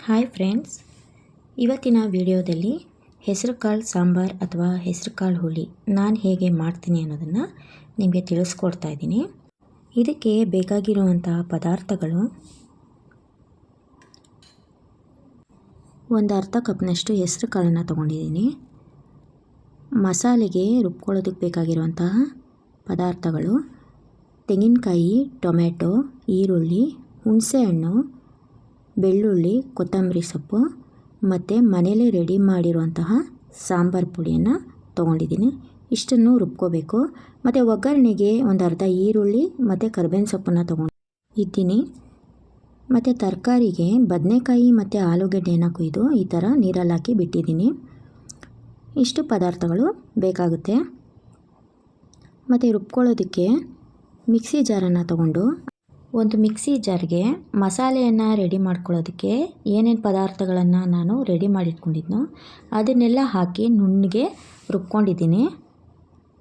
Hi friends, ಇವತ್ತಿನ ವಿಡಿಯೋದಲ್ಲಿ ಹೆಸರುಕಾಳು ಸಾಂಬಾರ್ ಅಥವಾ ಹೆಸರುಕಾಳು ಹುಳಿ ನಾನು ಹೇಗೆ ಮಾಡ್ತೀನಿ ಅನ್ನೋದನ್ನು ನಿಮಗೆ ತಿಳಿಸ್ಕೊಡ್ತಾ ಇದ್ದೀನಿ. ಇದಕ್ಕೆ ಬೇಕಾಗಿರುವಂಥ ಪದಾರ್ಥಗಳು ಒಂದು ಅರ್ಧ ಕಪ್ನಷ್ಟು ಹೆಸರು ಕಾಳನ್ನು ತೊಗೊಂಡಿದ್ದೀನಿ. ಮಸಾಲೆಗೆ ರುಬ್ಕೊಳ್ಳೋದಕ್ಕೆ ಬೇಕಾಗಿರುವಂತಹ ಪದಾರ್ಥಗಳು ತೆಂಗಿನಕಾಯಿ, ಟೊಮೆಟೊ, ಈರುಳ್ಳಿ, ಹುಣಸೆಹಣ್ಣು, ಬೆಳ್ಳುಳ್ಳಿ, ಕೊತ್ತಂಬರಿ ಸೊಪ್ಪು ಮತ್ತು ಮನೇಲೇ ರೆಡಿ ಮಾಡಿರುವಂತಹ ಸಾಂಬಾರು ಪುಡಿಯನ್ನು ತೊಗೊಂಡಿದ್ದೀನಿ. ಇಷ್ಟನ್ನು ರುಬ್ಕೋಬೇಕು. ಮತ್ತು ಒಗ್ಗರಣೆಗೆ ಒಂದು ಅರ್ಧ ಈರುಳ್ಳಿ ಮತ್ತು ಕರಿಬೇವಿನ ಸೊಪ್ಪನ್ನು ತೊಗೊಂಡಿದ್ದೀನಿ. ಮತ್ತು ತರಕಾರಿಗೆ ಬದನೆಕಾಯಿ ಮತ್ತು ಆಲೂಗಡ್ಡೆಯನ್ನು ಕೊಯ್ದು ಈ ಥರ ನೀರಲ್ಲಿ ಹಾಕಿ ಬಿಟ್ಟಿದ್ದೀನಿ. ಇಷ್ಟು ಪದಾರ್ಥಗಳು ಬೇಕಾಗುತ್ತೆ. ಮತ್ತು ರುಬ್ಕೊಳ್ಳೋದಕ್ಕೆ ಮಿಕ್ಸಿ ಜಾರನ್ನು ತಗೊಂಡು ಒಂದು ಮಿಕ್ಸಿ ಜಾರ್ಗೆ ಮಸಾಲೆಯನ್ನು ರೆಡಿ ಮಾಡ್ಕೊಳ್ಳೋದಕ್ಕೆ ಏನೇನು ಪದಾರ್ಥಗಳನ್ನು ನಾನು ರೆಡಿ ಮಾಡಿಟ್ಕೊಂಡಿದ್ನೋ ಅದನ್ನೆಲ್ಲ ಹಾಕಿ ನುಣ್ಣಗೆ ರುಬ್ಕೊಂಡಿದ್ದೀನಿ.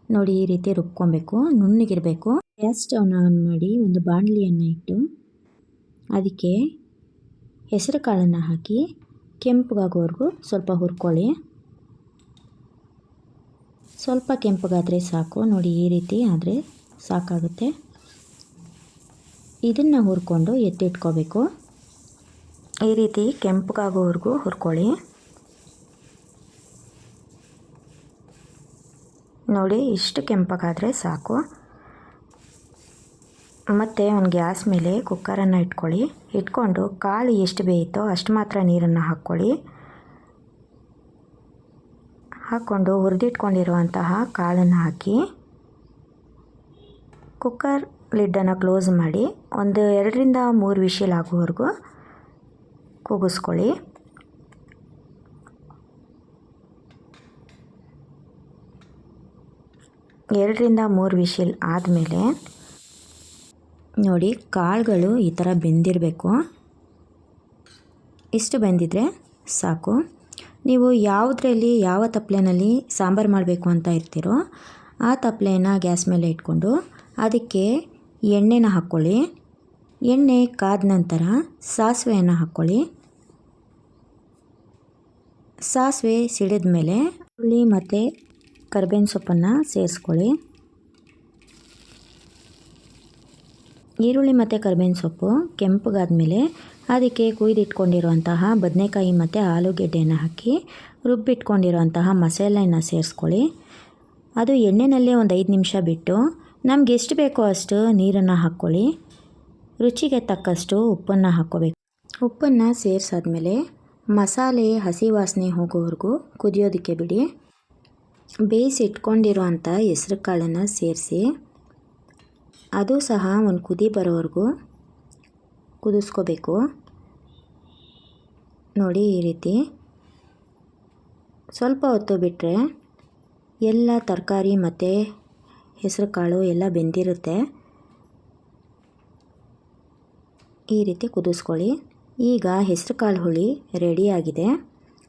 ನೋಡಿ, ಈ ರೀತಿ ರುಬ್ಕೊಬೇಕು, ನುಣ್ಣಗಿರಬೇಕು. ಗ್ಯಾಸ್ ಸ್ಟವ್ನ ಆನ್ ಮಾಡಿ ಒಂದು ಬಾಣಲಿಯನ್ನು ಇಟ್ಟು ಅದಕ್ಕೆ ಹೆಸರು ಕಾಳನ್ನು ಹಾಕಿ ಕೆಂಪಗಾಗೋವರೆಗೂ ಸ್ವಲ್ಪ ಹುರ್ಕೊಳ್ಳಿ. ಸ್ವಲ್ಪ ಕೆಂಪಗಾದರೆ ಸಾಕು. ನೋಡಿ, ಈ ರೀತಿ ಆದರೆ ಸಾಕಾಗುತ್ತೆ. ಇದನ್ನು ಹುರ್ಕೊಂಡು ಎತ್ತಿಟ್ಕೋಬೇಕು. ಈ ರೀತಿ ಕೆಂಪಗಾಗೋವರೆಗೂ ಹುರ್ಕೊಳ್ಳಿ. ನೋಡಿ, ಇಷ್ಟು ಕೆಂಪಗಾದರೆ ಸಾಕು. ಮತ್ತು ಒಂದು ಗ್ಯಾಸ್ ಮೇಲೆ ಕುಕ್ಕರನ್ನು ಇಟ್ಕೊಂಡು ಕಾಳು ಎಷ್ಟು ಬೇಯುತ್ತೋ ಅಷ್ಟು ಮಾತ್ರ ನೀರನ್ನು ಹಾಕ್ಕೊಂಡು ಹುರಿದಿಟ್ಕೊಂಡಿರುವಂತಹ ಕಾಳನ್ನು ಹಾಕಿ ಕುಕ್ಕರ್ ಲಿಡ್ಡನ್ನು ಕ್ಲೋಸ್ ಮಾಡಿ ಒಂದು 2ರಿಂದ 3 ವಿಷಿಲ್ ಆಗೋವರೆಗೂ ಕೂಗಿಸ್ಕೊಳ್ಳಿ. ಎರಡರಿಂದ 3 ವಿಷಿಲ್ ಆದಮೇಲೆ ನೋಡಿ, ಕಾಳುಗಳು ಈ ಥರ ಬೆಂದಿರಬೇಕು. ಇಷ್ಟು ಬೆಂದಿದ್ರೆ ಸಾಕು. ನೀವು ಯಾವುದರಲ್ಲಿ ಯಾವ ತಪ್ಪಲೆಯಲ್ಲಿ ಸಾಂಬಾರು ಮಾಡಬೇಕು ಅಂತ ಇರ್ತೀರೋ ಆ ತಪ್ಪಲೆಯನ್ನು ಗ್ಯಾಸ್ ಮೇಲೆ ಇಟ್ಕೊಂಡು ಅದಕ್ಕೆ ಎಣ್ಣೆನ ಹಾಕ್ಕೊಳ್ಳಿ. ಎಣ್ಣೆ ಕಾದ ನಂತರ ಸಾಸಿವೆಯನ್ನು ಹಾಕ್ಕೊಳ್ಳಿ. ಸಾಸಿವೆ ಸಿಡಿದ ಮೇಲೆ ಈರುಳ್ಳಿ ಮತ್ತು ಕರಿಬೇವಿನ ಸೊಪ್ಪನ್ನು ಸೇರಿಸ್ಕೊಳ್ಳಿ. ಈರುಳ್ಳಿ ಮತ್ತು ಕರಿಬೇವಿನ ಸೊಪ್ಪು ಕೆಂಪಗಾದ ಮೇಲೆ ಅದಕ್ಕೆ ಕುಯ್ದಿಟ್ಕೊಂಡಿರುವಂತಹ ಬದನೆಕಾಯಿ ಮತ್ತು ಆಲೂಗೆಡ್ಡೆಯನ್ನು ಹಾಕಿ ರುಬ್ಬಿಟ್ಕೊಂಡಿರುವಂತಹ ಮಸಾಲೆಯನ್ನು ಸೇರಿಸ್ಕೊಳ್ಳಿ. ಅದು ಎಣ್ಣೆನಲ್ಲೇ ಒಂದು 5 ನಿಮಿಷ ಬಿಟ್ಟು ನಮ್ಗೆ ಎಷ್ಟು ಬೇಕೋ ಅಷ್ಟು ನೀರನ್ನು ಹಾಕ್ಕೊಳ್ಳಿ. ರುಚಿಗೆ ತಕ್ಕಷ್ಟು ಉಪ್ಪನ್ನು ಹಾಕ್ಕೋಬೇಕು. ಉಪ್ಪನ್ನು ಸೇರಿಸಾದ್ಮೇಲೆ ಮಸಾಲೆ ಹಸಿ ವಾಸನೆ ಹೋಗೋವರೆಗೂ ಕುದಿಯೋದಕ್ಕೆ ಬಿಡಿ. ಬೇಯಿಸಿಟ್ಕೊಂಡಿರುವಂಥ ಹೆಸರು ಕಾಳನ್ನು ಸೇರಿಸಿ ಅದು ಸಹ ಒಂದು ಕುದಿ ಬರೋವರೆಗೂ ಕುದಿಸ್ಕೋಬೇಕು. ನೋಡಿ, ಈ ರೀತಿ ಸ್ವಲ್ಪ ಹೊತ್ತು ಬಿಟ್ಟರೆ ಎಲ್ಲ ತರಕಾರಿ ಮತ್ತು ಹೆಸರು ಕಾಳು ಎಲ್ಲ ಬೆಂದಿರುತ್ತೆ. ಈ ರೀತಿ ಕುದಿಸ್ಕೊಳ್ಳಿ. ಈಗ ಹೆಸರು ಕಾಳು ಹುಳಿ ರೆಡಿಯಾಗಿದೆ.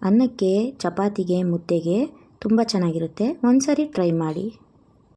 ಅನ್ನಕ್ಕೆ, ಚಪಾತಿಗೆ, ಮುದ್ದೆಗೆ ತುಂಬ ಚೆನ್ನಾಗಿರುತ್ತೆ. ಒಂದು ಸಾರಿ ಟ್ರೈ ಮಾಡಿ.